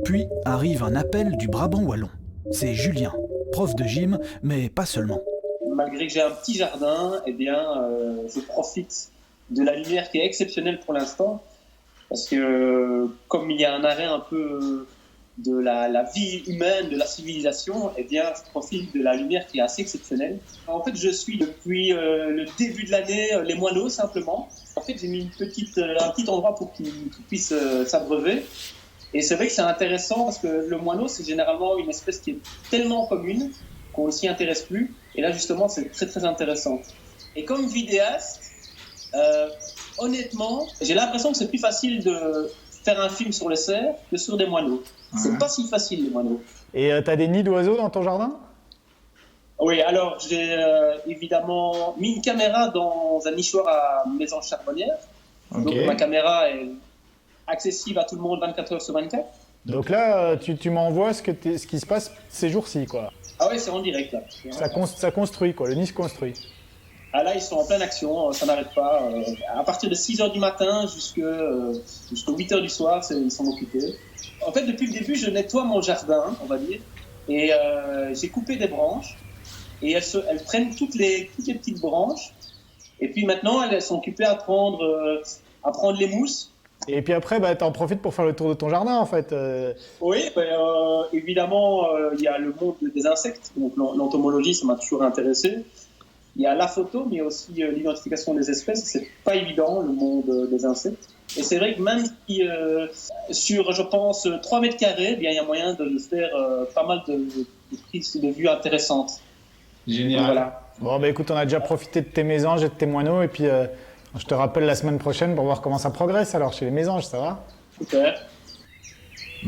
Puis arrive un appel du Brabant wallon. C'est Julien, prof de gym, mais pas seulement. Malgré que j'ai un petit jardin, eh bien, je profite de la lumière qui est exceptionnelle pour l'instant, parce que comme il y a un arrêt un peu de la vie humaine, de la civilisation, eh bien, je profite de la lumière qui est assez exceptionnelle. En fait, je suis depuis le début de l'année les moineaux simplement. En fait, j'ai mis un petit endroit pour qu'ils puissent s'abreuver. Et c'est vrai que c'est intéressant parce que le moineau, c'est généralement une espèce qui est tellement commune qu'on ne s'y intéresse plus. Et là, justement, c'est très, très intéressant. Et comme vidéaste, honnêtement, j'ai l'impression que c'est plus facile de faire un film sur les cerfs que sur des moineaux. C'est pas si facile, les moineaux. Et t'as des nids d'oiseaux dans ton jardin? Oui, alors j'ai évidemment mis une caméra dans un nichoir à Maison Charbonnière. Okay. Donc ma caméra est accessible à tout le monde 24 heures sur 24. Donc là, tu m'envoies ce qui se passe ces jours-ci, quoi. Ah ouais, c'est en direct là. Ça construit, quoi. Le nid se construit. Ah là, ils sont en pleine action, ça n'arrête pas. À partir de 6 h du matin jusqu'à 8 h du soir, ils sont occupés. En fait, depuis le début, je nettoie mon jardin, on va dire, et j'ai coupé des branches, et elles prennent toutes les petites branches, et puis maintenant, elles sont occupées à prendre les mousses. Et puis après, t'en profites pour faire le tour de ton jardin, en fait. Oui, évidemment, il y a le monde des insectes, donc l'entomologie, ça m'a toujours intéressé. Il y a la photo, mais aussi l'identification des espèces. C'est pas évident, le monde des insectes. Et c'est vrai que même si, sur, je pense, 3 mètres carrés, eh bien, il y a moyen de faire pas mal de prises de vue intéressantes. Génial. Donc, voilà. Bon, écoute, on a déjà profité de tes mésanges et de tes moineaux. Et puis, je te rappelle la semaine prochaine pour voir comment ça progresse, alors, chez les mésanges, ça va? Super.